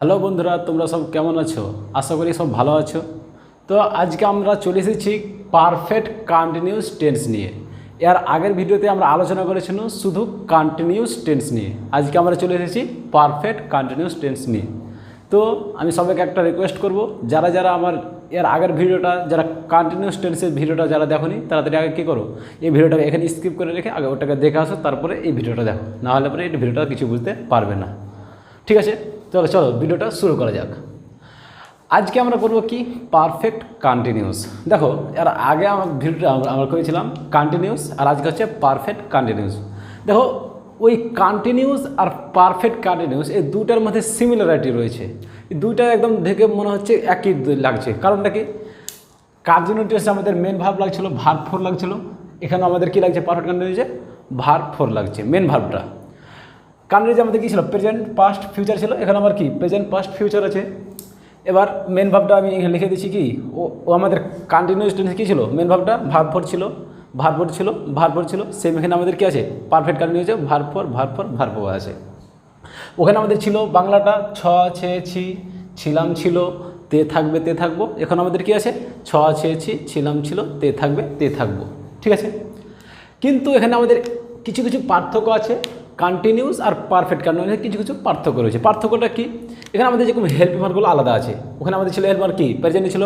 Hello বন্ধুরা, তোমরা সব কেমন আছো? আশা করি সব ভালো আছো। তো আজকে আমরা চলে এসেছি পারফেক্ট কন্টিনিউয়াস টেন্স নিয়ে। এর আগের ভিডিওতে আমরা আলোচনা করেছিলাম শুধু কন্টিনিউয়াস টেন্স নিয়ে। আজকে আমরা চলে এসেছি পারফেক্ট কন্টিনিউয়াস টেন্স নিয়ে। তো আমি সবাইকে একটা রিকোয়েস্ট করব, যারা যারা আমার এর আগের ভিডিওটা, যারা কন্টিনিউয়াস টেন্সের ভিডিওটা যারা দেখোনি, তাড়াতাড়ি আগে কী করো, এই ভিডিওটাকে এখানে স্কিপ করে রেখে আগে ওটাকে দেখে আসো, তারপরে এই ভিডিওটা দেখো। না হলে পরে এই ভিডিওটা কিছু বুঝতে পারবে না। ঠিক আছে, চলো চলো ভিডিওটা শুরু করা যাক। আজকে আমরা করবো কি, পারফেক্ট কন্টিনিউয়াস। দেখো, এর আগে আমার ভিডিওটা আমরা করেছিলাম কন্টিনিউয়াস, আর আজকে হচ্ছে পারফেক্ট কন্টিনিউয়াস। দেখো, ওই কন্টিনিউয়াস আর পারফেক্ট কন্টিনিউয়াস এই দুটার মধ্যে সিমিলারিটি রয়েছে। এই দুইটা একদম দেখে মনে হচ্ছে একই লাগছে। কারণটা কি, কন্টিনিউয়াসে আমাদের মেন ভার্ব লাগছিল, ভার্ব ফোর লাগছিল। এখানে আমাদের কি লাগছে, পারফেক্ট কন্টিনিউয়াসে ভার্ব ফোর লাগছে, মেন ভার্বটা। কন্টিনিউয়াসে আমাদের কী ছিল, প্রেজেন্ট পাস্ট ফিউচার ছিল। এখানে আমার কি প্রেজেন্ট পাস্ট ফিউচার আছে। এবার মেন ভার্বটা আমি এখানে লিখে দিচ্ছি কি, ও আমাদের কন্টিনিউয়াস টেন্সে কী ছিল, মেন ভার্বটা ভার্ব ফোর ছিল, ভার্ব ফোর ছিল। সেম এখানে আমাদের কী আছে, পারফেক্ট কন্টিনিউয়াসে ভার্ব ফোর আছে। ওখানে আমাদের ছিল বাংলাটা ছ ছে ছি, ছিলাম ছিল, তে থাকবে তে থাকবো। এখন আমাদের কি আছে, ছ ছে ছি, ছিলাম ছিল, তে থাকবে তে থাকবো। ঠিক আছে, কিন্তু এখানে আমাদের কিছু কিছু পার্থক্য আছে। কন্টিনিউয়াস আর পারফেক্ট কন্টিনিউয়াসে কিছু কিছু পার্থক্য রয়েছে। পার্থক্যটা কি, এখানে আমাদের যেরকম হেল্প ভার্বগুলো আলাদা আছে। ওখানে আমাদের ছিল হেল্প ভার্ব কি, প্রেজেন্টে ছিল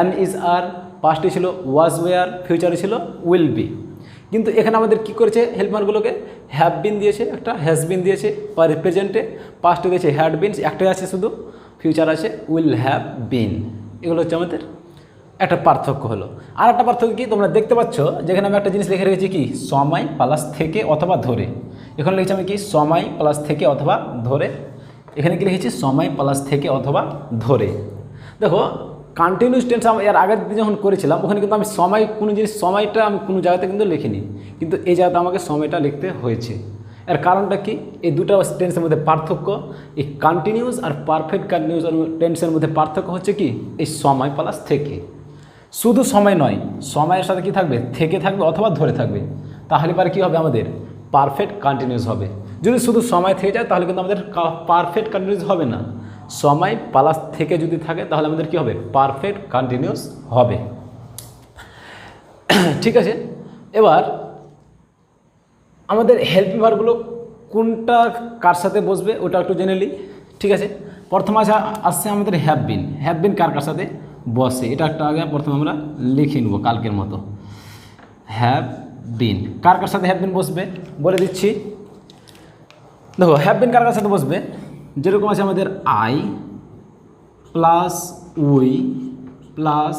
এম ইজ আর, পাস্টে ছিল ওয়াজ ওয়ার, ফিউচারে ছিল উইল বি। কিন্তু এখানে আমাদের কি করেছে, হেল্প ভার্বগুলোকে হ্যাভ বিন দিয়েছে, একটা হ্যাজ বিন দিয়েছে প্রেজেন্টে, পাস্টে দিয়েছে হ্যাড বিন, একটাই আছে শুধু, ফিউচার আছে উইল হ্যাভ বিন। এগুলো হচ্ছে আমাদের একটা পার্থক্য হলো। আর একটা পার্থক্য কি, তোমরা দেখতে পাচ্ছ যেখানে আমি একটা জিনিস লিখে রেখেছি কি, সময় প্লাস থেকে অথবা ধরে। এখানে লিখেছি আমি কি, সময় প্লাস থেকে অথবা ধরে। এখানে কি লিখেছি, সময় প্লাস থেকে অথবা ধরে। দেখো, কন্টিনিউয়াস টেন্স আমি এর আগের দিন যখন করেছিলাম, ওখানে কিন্তু আমি সময়, কোনো জিনিস সময়টা আমি কোনো জায়গাতে কিন্তু লিখিনি, কিন্তু এই জায়গাতে আমাকে সময়টা লিখতে হয়েছে। এর কারণটা কি, এই দুটো টেন্সের মধ্যে পার্থক্য। এই কন্টিনিউয়াস আর পারফেক্ট কন্টিনিউয়াস টেন্সের মধ্যে পার্থক্য হচ্ছে কি, এই সময় প্লাস থেকে। শুধু সময় নয়, সময়ের সাথে কি থাকবে, থেকে থাকবে অথবা ধরে থাকবে। তাহলে পরে কী হবে, আমাদের পারফেক্ট কন্টিনিউয়াস হবে। যদি শুধু সময় থেকে যায় তাহলে কিন্তু আমাদের পারফেক্ট কন্টিনিউয়াস হবে না। সময় প্লাস থেকে যদি থাকে তাহলে আমাদের কি হবে, পারফেক্ট কন্টিনিউয়াস হবে। ঠিক আছে, এবার আমাদের হেল্পিং ভার্বগুলো কোনটা কার সাথে বসবে ওটা একটু জেনে নিই। ঠিক আছে, প্রথম আসছে আমাদের হ্যাভ বিন কার কার সাথে বসে, এটা একটা আগে প্রথমে আমরা লিখে নেব কালকের মতো। হ্যাভ বিন কার কার সাথে হ্যাভ বিন বসবে বলে দিচ্ছি। দেখো, হ্যাভ বিন কার কার সাথে বসবে, যেরকম আছে আমাদের I plus we plus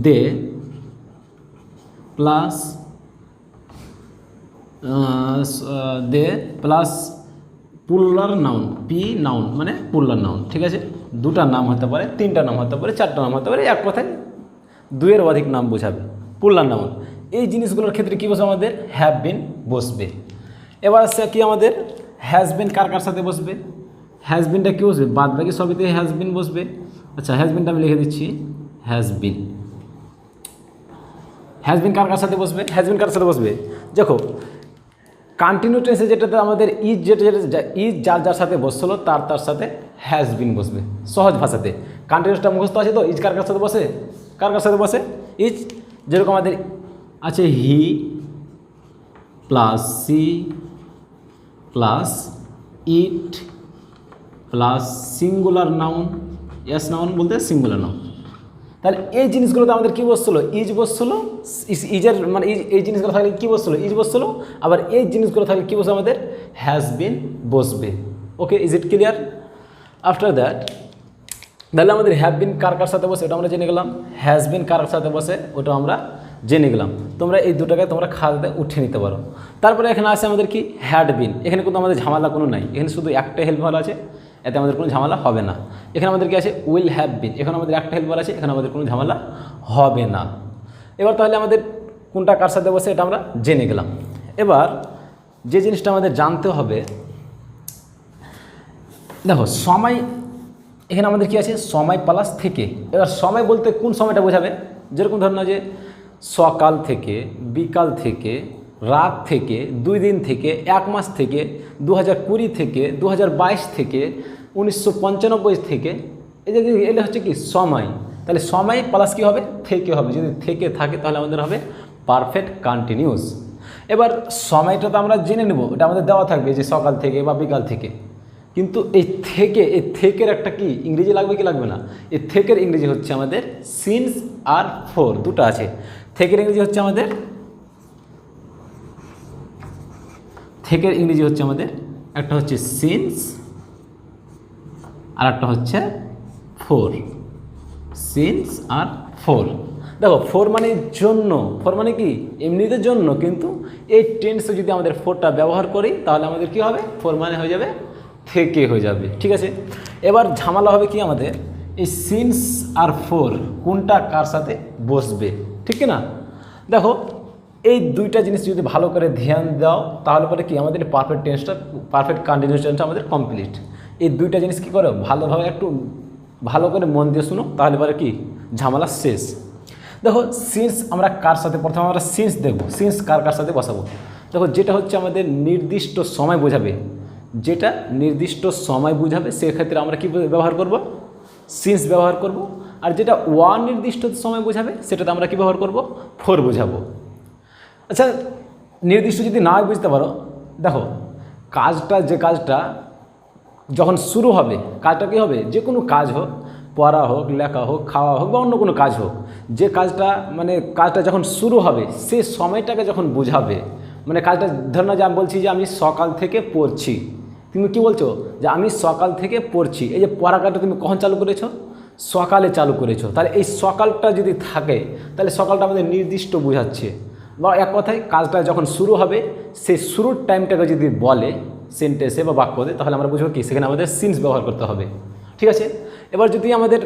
they plus plus plural noun, P noun মানে পুলার নাউন। ঠিক আছে, দুটা নাম হতে পারে, তিনটা নাম হতে পারে, চারটা নাম হতে পারে, এক কথায় দুইয়ের অধিক নাম বোঝাবে পুলার নাউন। এই জিনিসগুলোর ক্ষেত্রে কী বসবে, আমাদের হ্যাভ বিন বসবে। এবার আসছে কি, আমাদের হ্যাজ বিন কার কার সাথে বসবে, হ্যাজ বিনটা কী বসবে, বাদ বাকি সবইতে হ্যাজ বিন বসবে। আচ্ছা, হ্যাজ বিনটা আমি লিখে দিচ্ছি, হ্যাজ বিন কার কার সাথে বসবে, হ্যাজ বিন কার সাথে বসবে। দেখো, কন্টিনিউ টেন্সে যেটাতে আমাদের ইজ, ইজ যার যার সাথে বসলো তার সাথে হ্যাজ বিন বসবে। সহজ ভাষাতে কন্টিনিউসটা মুখস্থ আছে তো, ইজ কার কার সাথে বসে, কার কার সাথে বসে, ইজ। যেরকম আমাদের আছে he plus she plus it plus singular noun, S noun বলতে সিঙ্গুলার নাউন। তাহলে এই জিনিসগুলোতে আমাদের কী বসছিলো, ইজ বসছিলো, ইজের মানে এই জিনিসগুলো থাকলে কী বসছিলো, ইজ বসছিলো। আবার এই জিনিসগুলো থাকলে কী বসে, আমাদের হ্যাজ বিন বসবে। Okay, is it clear? After that তাহলে আমাদের হ্যাভ বিন কার কার সাথে বসে ওটা আমরা জেনে গেলাম, হ্যাজ বিন কার সাথে বসে ওটা আমরা জেনে গেলাম। তোমরা এই দুটাকে তোমরা খাতাতে উঠে নিতে পারো। তারপরে এখানে আছে আমাদের কি, হ্যাড বিন। এখানে কিন্তু আমাদের ঝামেলা কোনো নাই, এখানে শুধু একটা হেল্প ভার্ব আছে, এতে আমাদের কোনো ঝামেলা হবে না। এখানে আমাদের কি আছে, উইল হ্যাভ বিন, এখানে আমাদের একটা হেল্প ভার্ব আছে, এখানে আমাদের কোনো ঝামেলা হবে না। এবার তাহলে আমাদের কোনটা কার সাথে বসে এটা আমরা জেনে গেলাম। এবার যে জিনিসটা আমাদের জানতে হবে, দেখো সময়, এখানে আমাদের কি আছে, সময় প্লাস থেকে। এবার সময় বলতে কোন সময়টা বোঝাবে, যেরকম ধরুন যে সকাল থেকে, বিকাল থেকে, রাত থেকে, 2 দিন থেকে, 1 মাস থেকে, 2020 থেকে, 2022 থেকে, 1995 থেকে, এই যে এলে হচ্ছে কি সময়। তাহলে সময় প্লাস কী হবে, থেকে হবে। যদি থেকে থাকে তাহলে আমাদের হবে পারফেক্ট কন্টিনিউয়াস। এবার সময়টা তো আমরা জেনে নেব, এটা আমাদের দেওয়া থাকবে যে সকাল থেকে বা বিকাল থেকে। কিন্তু এই থেকের একটা কি ইংরেজি লাগবে কি লাগবে না? এই থেকের ইংরেজি হচ্ছে আমাদের সিন্স আর ফর, দুটো আছে। থেকের ইংরেজি হচ্ছে আমাদের একটা হচ্ছে সিন্স আর একটা হচ্ছে ফোর। সিন্স আর ফোর। দেখো ফোর মানে জন্য, ফোর মানে কি এমনিতে জন্য, কিন্তু এই টেন্সে যদি আমাদের ফোরটা ব্যবহার করি তাহলে আমাদের কি হবে, ফোর মানে হয়ে যাবে থেকে হয়ে যাবে। ঠিক আছে, এবার ঝামেলা হবে কি আমাদের এই সিন্স আর ফোর কোনটা কার সাথে বসবে, ঠিক না? দেখো এই দুইটা জিনিস যদি ভালো করে ধ্যান দাও তাহলে পরে কি আমাদের পারফেক্ট কন্টিনিউয়াস টেন্সটা আমাদের কমপ্লিট। এই দুইটা জিনিস কী করো, ভালোভাবে একটু ভালো করে মন দিয়ে শুনো, তাহলে পরে কি ঝামেলা শেষ। দেখো সিন্স আমরা কার সাথে, প্রথমে আমরা সিন্স দেখবো, সিন্স কার সাথে বসাবো। দেখো যেটা হচ্ছে আমাদের নির্দিষ্ট সময় বোঝাবে, সেক্ষেত্রে আমরা কি ব্যবহার করব, সিন্স ব্যবহার করব। আর যেটা অনির্দিষ্ট সময় বোঝাবে সেটাতে আমরা কি ব্যবহার করব, ফোর বোঝাবো। আচ্ছা, নির্দিষ্ট যদি না বুঝতে পারো, দেখো যে কাজটা যখন শুরু হবে, কাজটা কী হবে, যে কোনো কাজ হোক, পড়া হোক, লেখা হোক, খাওয়া হোক বা অন্য কোনো কাজ হোক, যে কাজটা যখন শুরু হবে সে সময়টাকে যখন বোঝাবে, মানে কাজটা ধর না যে আমি বলছি যে আমি সকাল থেকে পড়ছি, তুমি কি বলছো যে আমি সকাল থেকে পড়ছি। এই যে পড়া কাজটা তুমি কখন চালু করেছো, সকালে চালু করেছো। তাহলে এই সকালটা যদি থাকে তাহলে সকালটা আমাদের নির্দিষ্ট বোঝাচ্ছে, বা এক কথায় কাজটা যখন শুরু হবে সেই শুরুর টাইমটাকে যদি বলে সেন্টেন্সে বা বাক্যতে, তাহলে আমরা বুঝবো কি সেখানে আমাদের সিন্স ব্যবহার করতে হবে। ঠিক আছে, এবার যদি আমাদের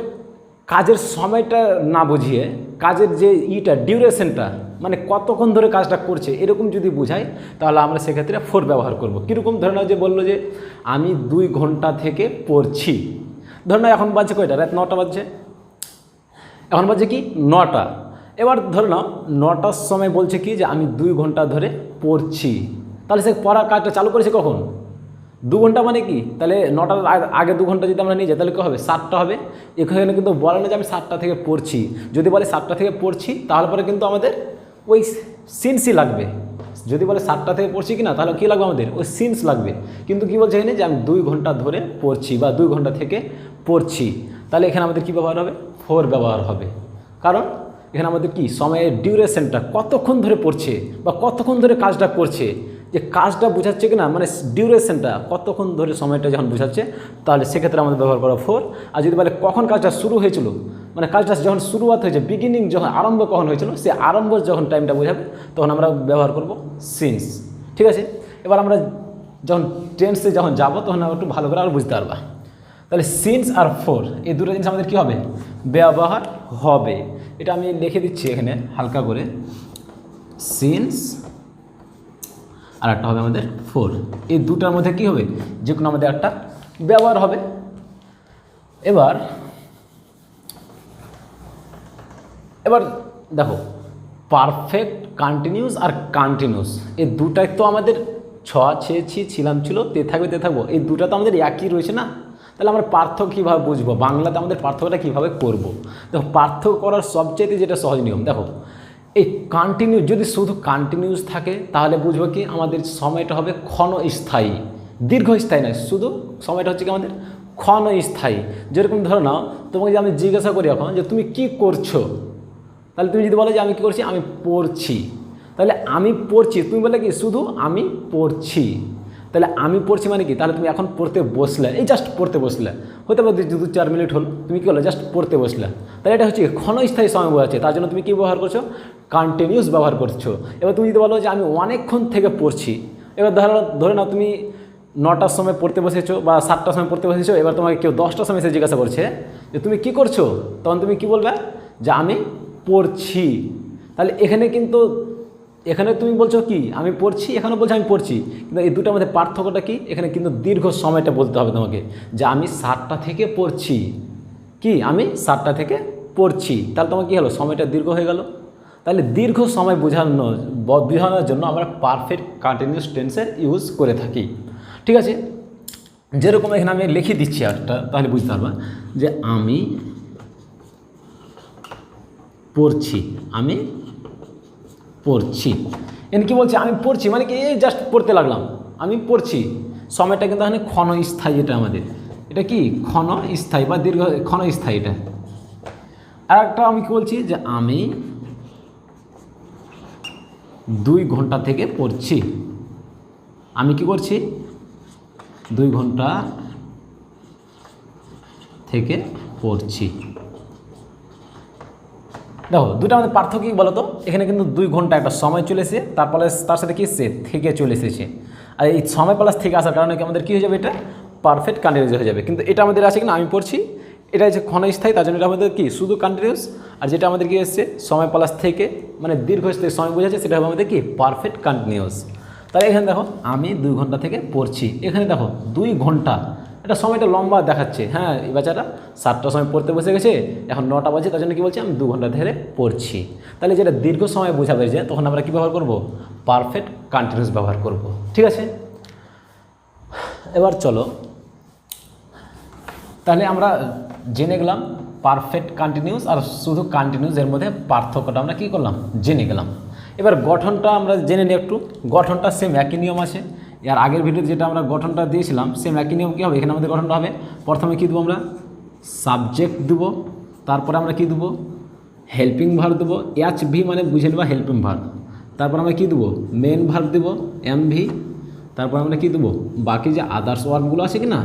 কাজের সময়টা না বুঝিয়ে কাজের যে ডিউরেশনটা, মানে কতক্ষণ ধরে কাজটা করছে এরকম যদি বোঝাই, তাহলে আমরা সেক্ষেত্রে ফোর ব্যবহার করব। কীরকম, ধরে নাও যে বললো যে আমি 2 ঘন্টা থেকে পড়ছি। ধরে নাও এখন বাজছে কয়টা, রাত 9টা বাজছে, এখন বাজছে কি 9টা। এবার ধরে নাও 9টার সময় বলছে কি যে আমি 2 ঘন্টা ধরে পড়ছি। তাহলে সে পড়া কাজটা চালু করেছে কখন, 2 ঘন্টা মানে কি, তাহলে 9টার আগে 2 ঘন্টা যদি আমরা নিয়ে যাই তাহলে কী হবে, 7টা হবে। এখানে কিন্তু বলে না যে আমি 7টা থেকে পড়ছি। যদি বলে 7টা থেকে পড়ছি তাহলে পরে কিন্তু আমাদের ওই সিন্সই লাগবে। যদি বলে 7টা থেকে পড়ছি কি না, তাহলে কী লাগবে, আমাদের ওই সিন্স লাগবে। কিন্তু কী বলছে এখানে যে আমি 2 ঘন্টা ধরে পড়ছি বা 2 ঘন্টা থেকে পড়ছি, তাহলে এখানে আমাদের কী ব্যবহার হবে, ফোর ব্যবহার হবে। কারণ এখানে আমাদের কি সময়ের ডিউরেশনটা, কতক্ষণ ধরে পড়ছে বা কতক্ষণ ধরে কাজটা করছে, যে কাজটা বোঝাচ্ছে কিনা, মানে ডিউরেশনটা কতক্ষণ ধরে সময়টা যখন বোঝাচ্ছে, তাহলে সেক্ষেত্রে আমাদের ব্যবহার করা ফোর। আর যদি বলে কখন কাজটা শুরু হয়েছিল, মানে কাজটা যখন শুরুয়াত হয়েছে, বিগিনিং যখন আরম্ভ কখন হয়েছিল, সে আরম্ভ যখন টাইমটা বোঝাবে তখন আমরা ব্যবহার করব সিন্স। ঠিক আছে, এবার আমরা যখন টেন্সে যখন যাবো তখন আমরা একটু ভালো করে আর বুঝতে পারবা। তাহলে সিন্স আর ফোর এই দুটো জিনিস আমাদের কী হবে, ব্যবহার হবে। এটা আমি লিখে দিচ্ছি এখানে হালকা করে, সিন্স আর একটা হবে আমাদের ফোর। এই দুটার মধ্যে কি হবে, যে কোনো আমাদের একটা ব্যবহার হবে। এবার দেখো পারফেক্ট কন্টিনিউয়াস আর কন্টিনিউয়াস এই দুটাই তো আমাদের ছিল তে থাকবো, এই দুটা তো আমাদের একই রয়েছে না। তাহলে আমরা পার্থক্য কীভাবে বুঝবো, বাংলাতে আমাদের পার্থক্যটা কীভাবে করব। দেখো পার্থক্য করার সবচেয়ে যেটা সহজ নিয়ম, দেখো এই কন্টিনিউ যদি শুধু কন্টিনিউয়াস থাকে তাহলে বুঝবো কি আমাদের সময়টা হবে ক্ষণস্থায়ী, দীর্ঘস্থায়ী নয়, শুধু সময়টা হচ্ছে কি আমাদের ক্ষণস্থায়ী। যেরকম ধরো নাও তোমাকে যে আমি জিজ্ঞাসা করি এখন যে তুমি কি করছো, তাহলে তুমি যদি বলো যে আমি কী করছি, আমি পড়ছি, তাহলে আমি পড়ছি, তুমি বলে কি শুধু আমি পড়ছি। তাহলে আমি পড়ছি মানে কি, তাহলে তুমি এখন পড়তে বসলে, এই জাস্ট পড়তে বসলে, হতে পারে 2-4 মিনিট হলো, তুমি কী হলো জাস্ট পড়তে বসলে, তাহলে এটা হচ্ছে ক্ষণস্থায়ী সময় বোঝাচ্ছে। তার জন্য তুমি কী ব্যবহার করছো, কন্টিনিউয়াস ব্যবহার করছো। এবার তুমি যদি বলো যে আমি অনেকক্ষণ থেকে পড়ছি, এবার ধরে নাও তুমি 9টার সময় পড়তে বসেছো বা 7টার সময় পড়তে বসেছো, এবার তোমাকে কেউ 10টার সময় এসে জিজ্ঞাসা করছে যে তুমি কি করছো, তখন তুমি কি বলবে যে আমি পড়ছি। তাহলে এখানে তুমি বলছো কি আমি পড়ছি, এখানে বলছো আমি পড়ছি, কিন্তু এই দুটোর মধ্যে পার্থক্যটা কি, এখানে কিন্তু দীর্ঘ সময়টা বলতে হবে তোমাকে যে আমি 7টা থেকে পড়ছি, কি আমি 7টা থেকে পড়ছি, তাহলে তোমার কী হলো, সময়টা দীর্ঘ হয়ে গেল। তাহলে দীর্ঘ সময় বোঝানোর জন্য আমরা পারফেক্ট কন্টিনিউয়াস টেন্সের ইউজ করে থাকি। ঠিক আছে, যেরকম এখানে আমি লিখে দিচ্ছি একটা, তাহলে বুঝতে পারবা যে আমি পড়ছি, আমি পড়ছি। এখানে কী বলছে, আমি পড়ছি মানে কি এই জাস্ট পড়তে লাগলাম, আমি পড়ছি। সময়টা কিন্তু এখানে ক্ষণস্থায়ী, এটা আমাদের এটা কি ক্ষণস্থায়ী বা দীর্ঘ ক্ষণস্থায়ী। এটা আর একটা আমি কী বলছি যে আমি 2 ঘন্টা থেকে পড়ছি। আমি কি করছি, 2 ঘন্টা থেকে পড়ছি। দেখো দুটো আমাদের পার্থক্য কী বলো তো, এখানে কিন্তু 2 ঘন্টা একটা সময় চলে এসে তারপরে তার সাথে কি এসছে, থেকে চলে এসেছে। আর এই সময় প্লাস থেকে আসার কারণে কি আমাদের কী হয়ে যাবে, এটা পারফেক্ট কন্টিনিউয়াস হয়ে যাবে। কিন্তু এটা আমাদের আছে কিনা, আমি পড়ছি, এটা হচ্ছে ক্ষণস্থায়ী, তার জন্য এটা আমাদের কি শুধু কন্টিনিউয়াস। আর যেটা আমাদের কি এসছে সময় প্লাস থেকে মানে দীর্ঘস্থায়ী সময় বোঝাচ্ছে, সেটা হবে আমাদের কি পারফেক্ট কন্টিনিউয়াস। তাহলে এখানে দেখো আমি 2 ঘন্টা থেকে পড়ছি, এখানে দেখো 2 ঘন্টা, এটা সময়টা লম্বা দেখাচ্ছে। হ্যাঁ, এই বাচ্চাটা 7টার সময় পড়তে বসে গেছে, এখন 9টা বাজে, তার জন্য কী বলছি, আমি 2 ঘন্টা ধরে পড়ছি। তাহলে যেটা দীর্ঘ সময় বোঝাবে যে, তখন আমরা কী ব্যবহার করব, পারফেক্ট কন্টিনিউয়াস ব্যবহার করব। ঠিক আছে, এবার চলো তাহলে আমরা জেনে গেলাম পারফেক্ট কন্টিনিউয়াস আর শুধু কন্টিনিউয়াস এর মধ্যে পার্থক্যটা আমরা কী করলাম, জেনে গেলাম। এবার গঠনটা আমরা জেনে নিই একটু। গঠনটা সেম একই নিয়ম আছে, এর আগের ভিডিওতে যেটা আমরা গঠনটা দিয়েছিলাম সেম একই নিয়ম কী হবে, এখানে আমাদের গঠনটা হবে প্রথমে কী দেবো আমরা, সাবজেক্ট দেবো, তারপরে আমরা কী দেবো, হেল্পিং ভার্ব দেবো, HV মানে বুঝে নেবা হেল্পিং ভার্ব। তারপর আমরা কী দেবো, মেন ভার্ব দেবো MV। তারপর আমরা কী দেবো, বাকি যে আদার্স ওয়ার্ডগুলো আছে কি না,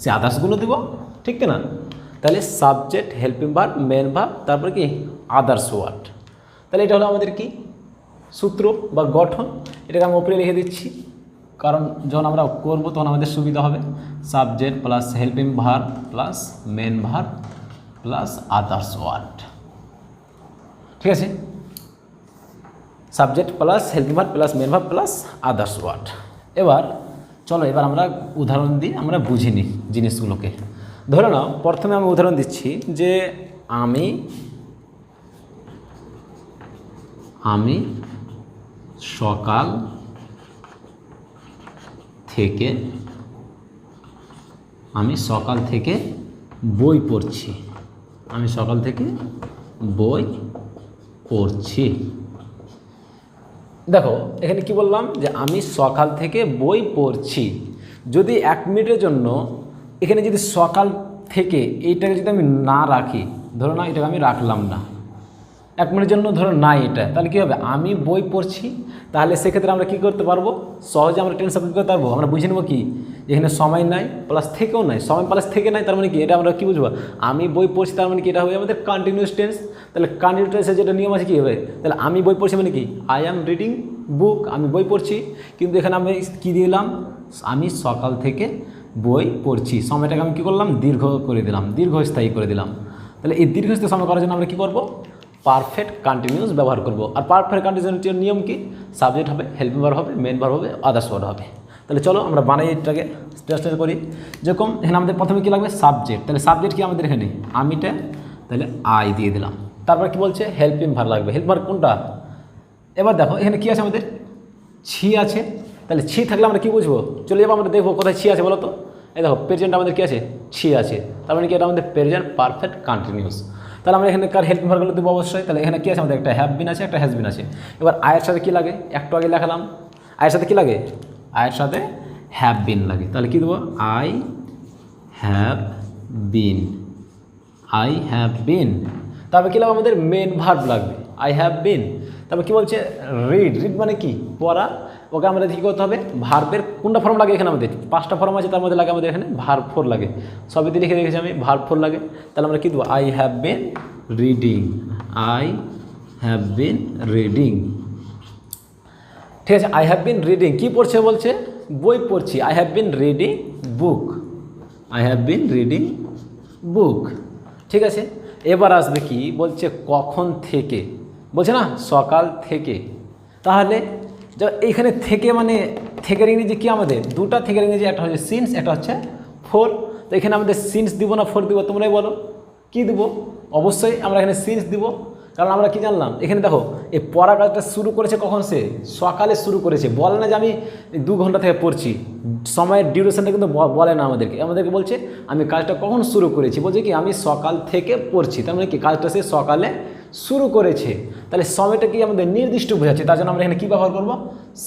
সে আদার্সগুলো দেবো, ঠিক না। তাহলে subject, helping verb, main verb, তারপরে কি আদার্স ওয়ার্ড। তাহলে এটা হলো আমাদের কি সূত্র বা গঠন। এটাকে আমি উপরে লিখে দিচ্ছি, কারণ যখন আমরা করবো তখন আমাদের সুবিধা হবে। Subject plus helping verb plus main verb plus others word. ঠিক আছে, subject plus helping verb plus main verb plus others word. এবার চলো এবার আমরা উদাহরণ দিয়ে আমরা বুঝে নিই জিনিসগুলোকে। ধরে নাও প্রথমে আমি উদাহরণ দিচ্ছি যে আমি সকাল থেকে বই পড়ছি। আমি সকাল থেকে বই পড়ছি। দেখো এখানে কি বললাম যে আমি সকাল থেকে বই পড়ছি। যদি 1 মিনিটের জন্য এখানে যদি সকাল থেকে এইটাকে যদি আমি না রাখি, ধরো না এটাকে আমি রাখলাম না, 1 মিনিটের জন্য ধরো না এটা, তাহলে কী হবে, আমি বই পড়ছি। তাহলে সেক্ষেত্রে আমরা কী করতে পারবো, সহজে আমরা টেন্স অ্যাপ্লাই করতে পারবো। আমরা বুঝে নেবো কি, এখানে সময় নাই প্লাস থেকেও নাই, সময় প্লাস থেকে নাই, তার মানে কি এটা আমরা কী বুঝবো, আমি বই পড়ছি, তার মানে কি এটা হবে আমাদের কন্টিনিউয়াস টেন্স। তাহলে কন্টিনিউয়াস টেন্সের যেটা নিয়ম আছে কী হবে, তাহলে আমি বই পড়ছি মানে কি, আই অ্যাম রিডিং বুক, আমি বই পড়ছি। কিন্তু এখানে আমি কী দিলাম, আমি সকাল থেকে বই পড়ছি, সময়টাকে আমি কী করলাম, দীর্ঘ করে দিলাম, দীর্ঘস্থায়ী করে দিলাম। তাহলে এই দীর্ঘস্থায়ী সময় করার জন্য আমরা কী করবো, পারফেক্ট কন্টিনিউয়াস ব্যবহার করব। আর পারফেক্ট কন্টিনিউয়াসের নিয়ম কি, সাবজেক্ট হবে, হেল্পিং ভার্ব হবে, মেন ভার্ব হবে, আদার্স ওয়ার্ড হবে। তাহলে চলো আমরা বানাই এটাকে স্পেশাল করি। যেরকম এখানে আমাদের প্রথমে কী লাগবে, সাবজেক্ট। তাহলে সাবজেক্ট কি আমাদের এখানে আমিটা, তাহলে আই দিয়ে দিলাম। তারপর কি বলছে, হেল্পিং ভার্ব লাগবে। হেল্প ভার্ব কোনটা, এবার দেখো এখানে কী আছে আমাদের, ছি আছে। তাহলে ছি থাকলে আমরা কী বুঝবো, চলে যাবো আমরা দেখবো কোথায় ছি আছে বলো তো। এই দেখো প্রেজেন্ট আমাদের কী আছে, ছি আছে, তার মানে কি এটা আমাদের প্রেজেন্ট পারফেক্ট কন্টিনিউয়াস। তাহলে আমরা এখানে কার হেল্পিং ভার্বগুলো দেবো অবশ্যই। তাহলে এখানে কী আছে আমাদের, একটা হ্যাভ বিন আছে, একটা হ্যাজ বিন আছে। এবার আয়ের সাথে কী লাগে, একটু আগে লেখালাম, আয়ের সাথে কী লাগে, আয়ের সাথে হ্যাভ বিন লাগে। তাহলে কী দেবো, I have been, I have been. তারপর কী লাগবে আমাদের, মেন ভার্ব লাগবে, আই হ্যাভ বিন। তারপর কী বলছে, রিড, রিড মানে কি পড়া। ওকে আমাদের কী করতে হবে, ভার্বের কোনটা ফর্ম লাগে, এখানে আমাদের 5টা ফর্ম আছে, তার মধ্যে লাগে আমাদের এখানে ভার্ব 4 লাগে। সবই লিখে রেখেছি আমি, ভার্ব 4 লাগে। তাহলে আমরা কী দেবো, I have been reading, I have been reading. ঠিক আছে, আই হ্যাভ বিন রিডিং, কী পড়ছে বলছে, বই পড়ছি। I have been reading book, I have been reading বুক। ঠিক আছে, এবার আসবে কি বলছে, কখন থেকে, বলছে না সকাল থেকে। তাহলে এইখানে থেকে মানে থেকের ইংরেজি কি আমাদের, দুটা থেকের ইংরেজি, একটা হচ্ছে সিন্স, একটা হচ্ছে ফোর। তো এখানে আমাদের সিন্স দিব না ফোর দিব, তোমরাই বলো কি দিব। অবশ্যই আমরা এখানে সিন্স দিব, কারণ আমরা কি জানলাম এখানে দেখো এই পড়া কাজটা শুরু করেছে কখন, সে সকালে শুরু করেছে। বলে না যে আমি 2 ঘন্টা থেকে পড়ছি, সময়ের ডিউরেশনটা কিন্তু বলে না আমাদেরকে বলছে আমি কাজটা কখন শুরু করেছি, বলছে কি আমি সকাল থেকে পড়ছি, তার মানে কি কাজটা সে সকালে শুরু করেছে। তাহলে সময়টা কি আমাদের নির্দিষ্ট বোঝাচ্ছে, তার জন্য আমরা এখানে কী ব্যবহার করব,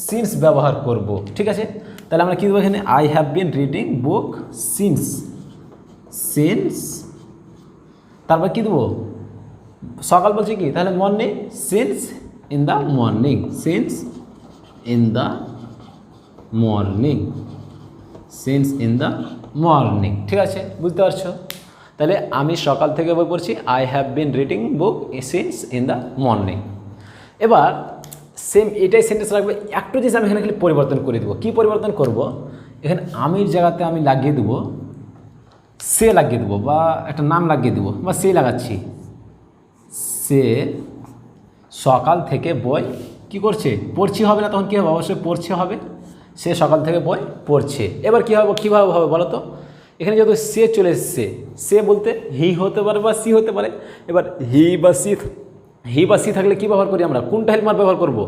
সিন্স ব্যবহার করব। ঠিক আছে, তাহলে আমরা কী দেবো এখানে, I have been reading book since তারপর কী দেবো, সকাল বলছি কি, তাহলে morning, since in the morning, since in the morning, since in the morning. ঠিক আছে, বুঝতে পারছো? তাহলে আমি সকাল থেকে বই পড়ছি, I have been reading book since in the morning. এবার সেম এটাই সেন্টেন্স রাখবে, একটু জিনিস আমি এখানে খালি পরিবর্তন করে দেবো। কী পরিবর্তন করব, এখানে আমির জায়গাতে আমি লাগিয়ে দেবো সে লাগিয়ে দেবো, বা একটা নাম লাগিয়ে দেবো, বা সে লাগাচ্ছি। সে সকাল থেকে বই কি করছে, পড়ছি হবে না, তখন কী হবে, অবশ্যই পড়ছে হবে। সে সকাল থেকে বই পড়ছে। এবার কী হবে, কীভাবে হবে বলো তো, এখানে যেহেতু সে চলে এসছে, সে বলতে হি হতে পারে বা সি হতে পারে। এবার হি বা সি থাকলে কী ব্যবহার করি আমরা, কোনটা হেল্পার ব্যবহার করব,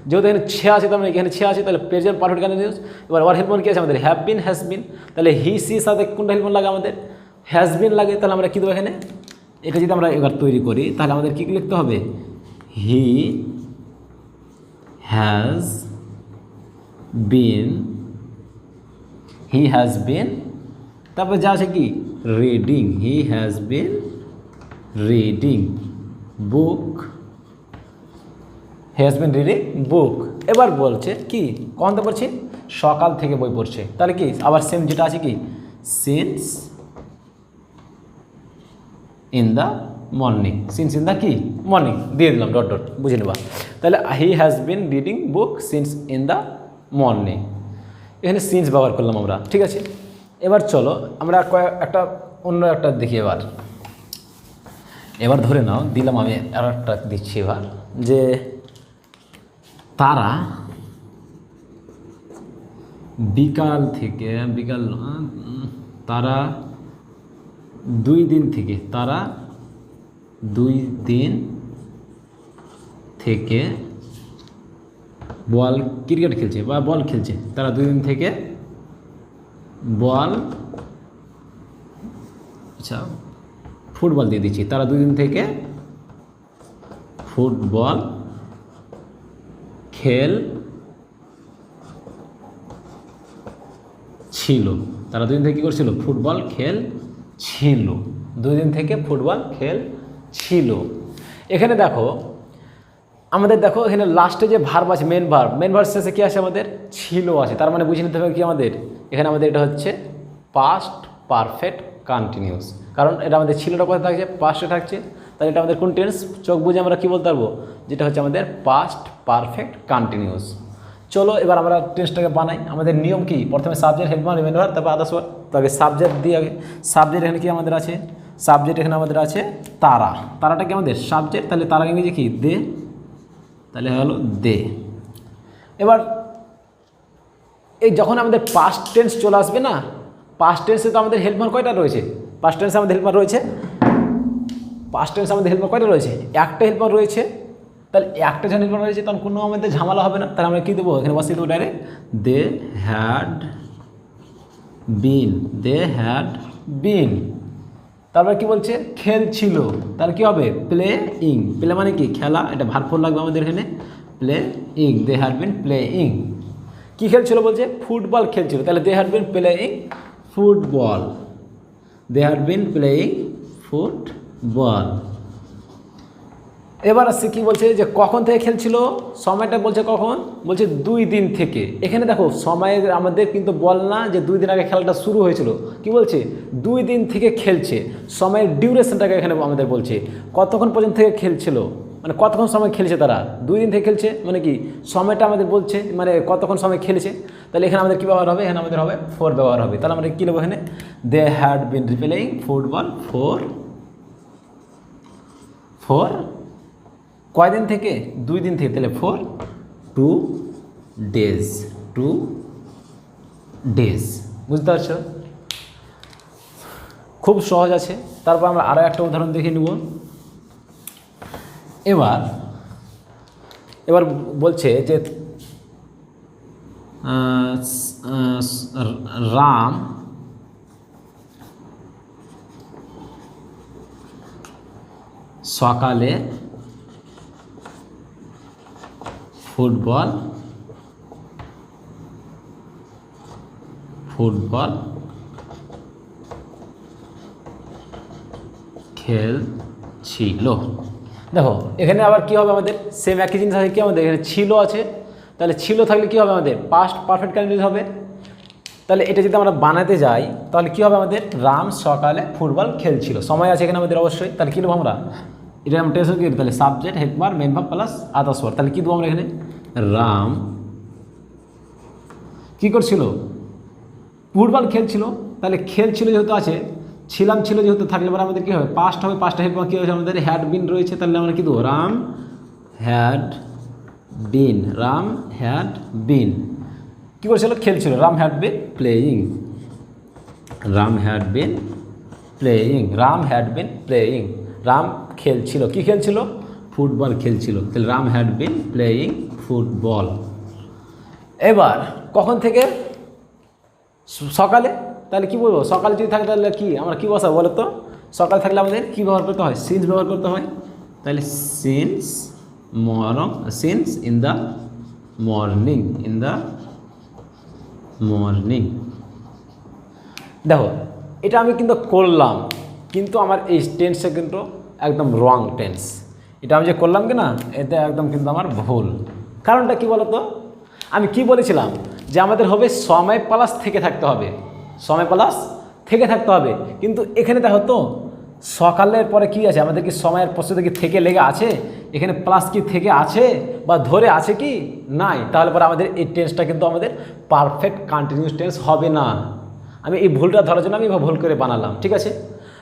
যেহেতু এখানে ছে আছে, তার মানে এখানে ছে আছে, তাহলে প্রেজেন্ট পারফেক্ট কন্টিনিউয়াস। এবার ওর হেল্পার কী আছে আমাদের, হ্যাভ বিন, হ্যাজ বিন। তাহলে হি সি সাথে কোনটা হেল্পার লাগে আমাদের, হ্যাজ বিন লাগে। তাহলে আমরা কী দেবো এখানে, এটা যদি আমরা এবার তৈরি করি তাহলে আমাদের কী লিখতে হবে, হি হ্যাজ বিন, তারপর যা আছে কি, reading, he has been reading book, book. এবার বলছে কি, কখন তো পড়ছে, সকাল থেকে বই পড়ছে। তাহলে কি আবার সেম যেটা আছে কি, since in the morning, since in the কি মর্নিং দিয়ে দিলাম, ডট ডট, বুঝে নেবা। তাহলে হি has been reading book since in the morning, এখানে সিন্স ব্যবহার করলাম আমরা। ঠিক আছে, এবার চলো আমরা অন্য একটা দেখি। এবার ধরে নাও, দিলাম আমি আর একটা দিচ্ছি এবার, যে তারা তারা 2 দিন থেকে ক্রিকেট খেলছে বা বল খেলছে। তারা 2 দিন থেকে ফুটবল দিয়ে দিচ্ছি। তারা 2 দিন থেকে ফুটবল খেলছিল। তারা 2 দিন থেকে কী করছিল, ফুটবল খেলছিল। 2 দিন থেকে ফুটবল খেলছিল। এখানে দেখো এখানে লাস্টে যে ভার্ব আছে, মেন ভার্ব শেষে কী আছে আমাদের, ছিল আছে। তার মানে বুঝে নিতে হবে কি আমাদের, এখানে আমাদের এটা হচ্ছে পাস্ট পারফেক্ট কন্টিনিউয়াস, কারণ এটা আমাদের ছিলটা কোথায় থাকছে, পাস্টে থাকছে। তাহলে এটা আমাদের কোন টেন্স, চোখ বুঝে আমরা কী বলতে পারবো, যেটা হচ্ছে আমাদের পাস্ট পারফেক্ট কন্টিনিউয়াস। চলো এবার আমরা টেন্সটাকে বানাই। আমাদের নিয়ম কি, প্রথমে সাবজেক্ট, হেল্পার, মেন ভার্ব, তারপর আদার্স ওয়ার্ড। তো আগে সাবজেক্ট দিয়ে সাবজেক্ট এখানে কি আমাদের আছে, এখানে আমাদের আছে তারাটা কি আমাদের সাবজেক্ট, তাহলে তারা ইংরেজি কি, দে, তাহলে হলো দে। এবার এই যখন আমাদের পাস্ট টেন্স চলে আসবে না, পাস্ট টেন্সে তো আমাদের হেল্পার কয়টা রয়েছে, পাস্ট টেন্সে আমাদের হেল্পার কয়টা রয়েছে, একটা হেল্পার রয়েছে। তাহলে একটা যখন হেল্পার রয়েছে তখন কোনো আমাদের ঝামেলা হবে না। তাহলে আমরা কী দেবো, এখানে বসিয়ে দেবো ডাইরেক্ট, দে হ্যাড বিন। তারপর কি বলছে, খেলছিল, তাহলে কী হবে, প্লেইং। প্লে মানে কি, খেলা, এটা ভার্ব ফর্ম লাগবে আমাদের এখানে, playing, they had been playing. কী খেলছিল বলছে, ফুটবল খেলছিল, তাহলে they had been playing football, এবার আসছে কি বলছে, যে কখন থেকে খেলছিল, সময়টা বলছে কখন, বলছে 2 দিন থেকে। এখানে দেখো সময়ের আমাদের কিন্তু বল না যে 2 দিন আগে খেলাটা শুরু হয়েছিল, কি বলছে 2 দিন থেকে খেলছে। সময়ের ডিউরেশনটাকে এখানে আমাদের বলছে কতক্ষণ পর্যন্ত থেকে খেলছিল, মানে কতক্ষণ সময় খেলছে তারা, 2 দিন থেকে খেলছে, মানে কি সময়টা আমাদের বলছে, মানে কতক্ষণ সময় খেলেছে। তাহলে এখানে আমাদের কী ব্যবহার হবে, এখানে আমাদের হবে ফোর ব্যবহার হবে। তাহলে আমরা কী নেবো এখানে, they had been playing football for কয়দিন থেকে, 2 দিন থেকে, তাহলে 2 ডেজ। বুঝতে পারছো, খুব সহজ আছে। তারপর আমরা আরও একটা উদাহরণ দেখে নেব। এবার এবার বলছে যে রাম সকালে ফুটবল খেলছিল। দেখো এখানে আবার কি হবে আমাদের সেম একই জিনিস আছে কি আমাদের এখানে ছিল আছে, তাহলে ছিল থাকলে কি হবে আমাদের পাস্ট পারফেক্ট কন্টিনিউয়াস হবে। তাহলে এটা যদি আমরা বানাতে যাই তাহলে কি হবে আমাদের রাম সকালে ফুটবল খেলছিল, সময় আছে এখানে আমাদের অবশ্যই, তাহলে কী দেবো আমরা এটা আমরা টেনশন করি, তাহলে subject helper main verb plus others word, তাহলে কী দেবো আমরা এখানে রাম কী করছিল ফুটবল খেলছিল, তাহলে খেলছিল যেহেতু আছে ছিলাম ছিল যেহেতু থাকলে পরে আমাদের কী হবে পাস্ট হবে, পাস্ট হেল্পার কী হয়েছে আমাদের হ্যাড বিন রয়েছে, তাহলে আমরা কী দেবো রাম হ্যাড বিন কী করছিল খেলছিল, Ram had been playing Ram খেলছিল, কি খেলছিল ফুটবল খেলছিল, তাহলে Ram had been playing football. এবার কখন থেকে সকালে, তাহলে কি বলবো সকালে যদি থাকে তাহলে কি আমরা কী বসাবো বলো তো, সকালে থাকলে আমাদের কী ব্যবহার করতে হয় সিন্স ব্যবহার করতে হয়, তাহলে সিন্স ইন দ্য মর্নিং। দেখো এটা আমি কিন্তু করলাম, কিন্তু আমার এই টেন্সটা কিন্তু একদম রং টেন্স, এটা আমি যে করলাম কি না এটা একদম কিন্তু আমার ভুল। কারণটা কি বলতো, আমি কি বলেছিলাম যে আমাদের হবে সময় প্লাস থেকে থাকতে হবে, কিন্তু এখানে দেখো তো সকালের পরে কি আছে আমাদের কি সময়ের প্রস্তুতি কি থেকে লেগে আছে, এখানে প্লাস কি থেকে আছে বা ধরে আছে কি নাই, তাহলে পরে আমাদের এই টেন্সটা কিন্তু আমাদের পারফেক্ট কন্টিনিউয়াস টেন্স হবে না। আমি এই ভুলটা ধরার জন্য আমি ভুল করে বানালাম, ঠিক আছে।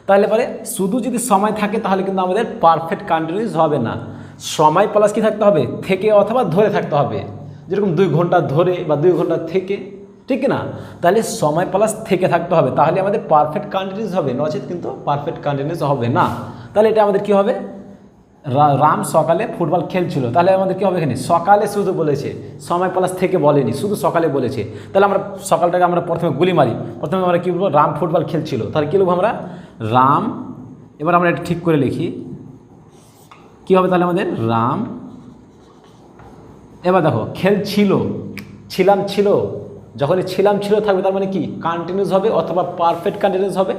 তাহলে পরে শুধু যদি সময় থাকে তাহলে কিন্তু আমাদের পারফেক্ট কন্টিনিউয়াস হবে না, সময় প্লাস কি থাকতে হবে থেকে অথবা ধরে থাকতে হবে, যেরকম 2 ঘন্টা ধরে বা 2 ঘন্টা থেকে, ঠিক না, তাহলে সময় প্লাস থেকে থাকতে হবে, তাহলে আমাদের পারফেক্ট কন্টিনিউয়াস হবে, নচেত কিন্তু পারফেক্ট কন্টিনিউয়াস হবে না। তাহলে এটা আমাদের কি হবে রাম সকালে ফুটবল খেলছিল, তাহলে আমাদের কী হবে এখানে সকালে শুধু বলেছে সময় প্লাস থেকে বলেনি, শুধু সকালে বলেছে, তাহলে আমরা সকালটাকে আমরা প্রথমে গুলি মারি, প্রথমে আমরা কী বলবো রাম ফুটবল খেলছিল, তাহলে কী লিখবো আমরা রাম, এবার আমরা এটা ঠিক করে লিখি কী হবে তাহলে আমাদের রাম, এবার দেখো খেলছিল ছিল, যখনই ছিলাম ছিল থাকবে তার মানে কি কন্টিনিউয়াস হবে অথবা পারফেক্ট কন্টিনিউয়াস হবে।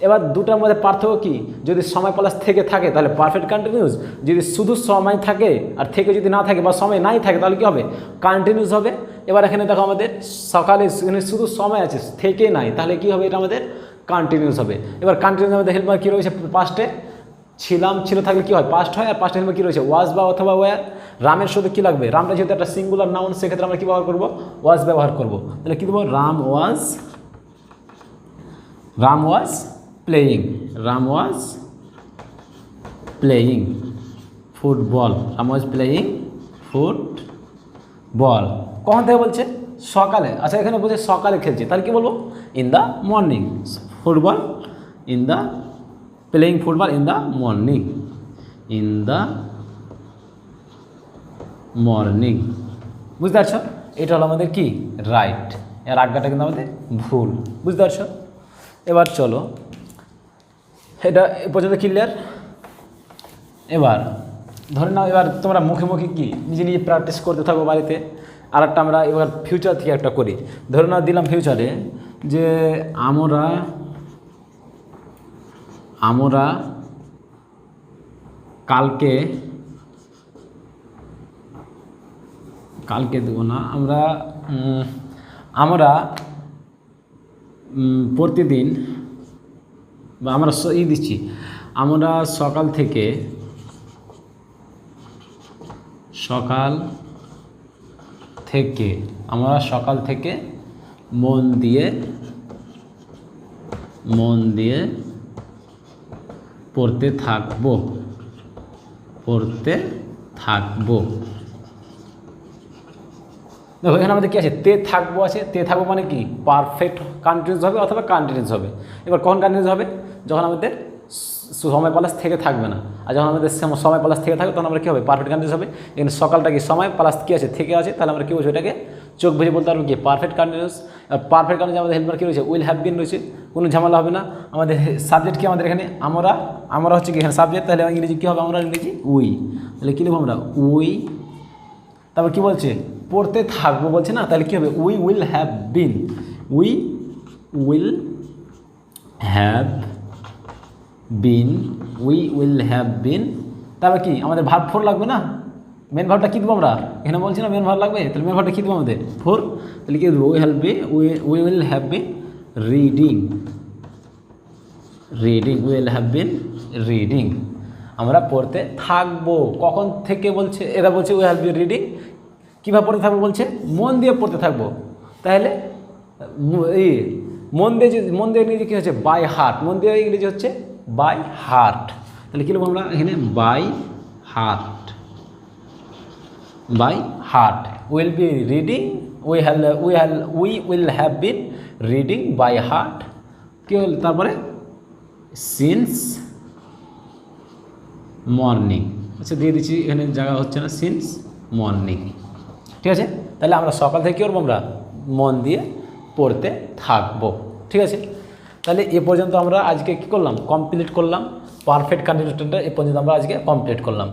এবার দুটার মধ্যে পার্থক্য কি, যদি সময় প্লাস থেকে থাকে তাহলে পারফেক্ট কন্টিনিউয়াস, যদি শুধু সময় থাকে আর থেকে যদি না থাকে বা সময় নাই থাকে তাহলে কী হবে কন্টিনিউয়াস হবে। এবার এখানে দেখো আমাদের সকালে শুধু সময় আছে থেকে নাই, তাহলে কি হবে এটা আমাদের কন্টিনিউয়াস হবে। এবার কন্টিনিউয়াস আমাদের হেল্পার কী রয়েছে পাস্টে ছিল থাকলে কী হয় পাস্ট হয়, আর পাস্ট হেল্পার কী রয়েছে ওয়াজ বা অথবা ওয়ার। রামের শুধু কী লাগবে, রামটা যেহেতু একটা সিঙ্গুলার নাউন সেক্ষেত্রে আমরা কী ব্যবহার করবো ওয়াজ ব্যবহার করবো, তাহলে কী দেবো রাম ওয়াজ প্লেয়িং ফুটবল, কখন থেকে বলছে সকালে, আচ্ছা এখানে বলছে সকালে খেলছে, তাহলে কি বলবো in the morning, playing football in the morning, বুঝতে পারছো, এটা হলো আমাদের কি রাইট, এর আজ্ঞাটা কিন্তু আমাদের ভুল, বুঝতে পারছো। এবার চলো এটা এ পর্যন্ত ক্লিয়ার। এবার ধরে নাও এবার তোমরা মুখে কি নিজে প্র্যাকটিস করতে থাকো বাড়িতে। আর একটা আমরা এবার ফিউচার থেকে একটা করি, ধরে নাও দিলাম ফিউচারে যে আমরা কালকে দেবো না, আমরা প্রতিদিন বা আমরা দিচ্ছি আমরা সকাল থেকে মন দিয়ে পড়তে থাকবো। দেখো এখানে আমাদের কী আছে তে থাকবো আছে, তে থাকবো মানে কি পারফেক্ট কন্টিনিউয়াস হবে অথবা কন্টিনিউয়াস হবে। এবার কখন কন্টিনিউয়াস হবে, যখন আমাদের সময় প্লাস থেকে থাকবে না। আর যখন আমাদের সময় প্লাস থেকে থাকবে তখন আমরা কী হবে পারফেক্ট কন্টিনিউয়াস হবে। এখানে সকালটা কি সময় প্লাস কী আছে থেকে আছে, তাহলে আমরা কী বলছি এটাকে চোখ বুঝে বলতে পারবো কি পারফেক্ট কন্টিনিউয়াস। পারফেক্ট কন্টিনিউয়াস আমাদের হেল্পার কী রয়েছে উইল হ্যাভ বিন রয়েছে, কোনো ঝামেলা হবে না। আমাদের সাবজেক্ট কি আমাদের এখানে আমরা হচ্ছে কি এখানে সাবজেক্ট, তাহলে ইংরেজি কী হবে আমরা ইংরেজি উই, তাহলে কী লিখবো আমরা উই। তারপর কী বলছে পড়তে থাকবো বলছে না, তাহলে কী হবে we will have bin, we will have bin, we will have বিন। তারপর কি আমাদের ভার্ব ফোর লাগবে না, মেন ভার্বটা কী দেবো আমরা এখানে বলছি না মেন ভার্ব লাগবে, তাহলে মেন ভার্বটা কী দেবো আমাদের ফোর, তাহলে কী দেবো we will have been reading, will have been reading, আমরা পড়তে থাকবো। কখন থেকে বলছে এরা বলছে উই হ্যাভ বিন রিডিং, কীভাবে পড়তে থাকবো বলছে মন দিয়ে পড়তে থাকবো। তাহলে এই মন দিয়ে ইংরেজি কী হচ্ছে বাই হার্ট, মন দিয়ে ইংরেজি হচ্ছে বাই হার্ট, তাহলে কী লিখবো আমরা এখানে by heart, by heart will be reading, we will have been reading by heart. কী হল তারপরে সিন্স মর্নিং, আচ্ছা দিয়ে দিচ্ছি এখানে জায়গা হচ্ছে না, সিন্স মর্নিং। ঠিক আছে, তাহলে আমরা সকাল থেকে কী করবো আমরা মন দিয়ে পড়তে থাকবো। ঠিক আছে, তাহলে এ পর্যন্ত আমরা আজকে কী করলাম কমপ্লিট করলাম, পারফেক্ট কন্টিনিউয়াস টেন্সটা এ পর্যন্ত আমরা আজকে কমপ্লিট করলাম।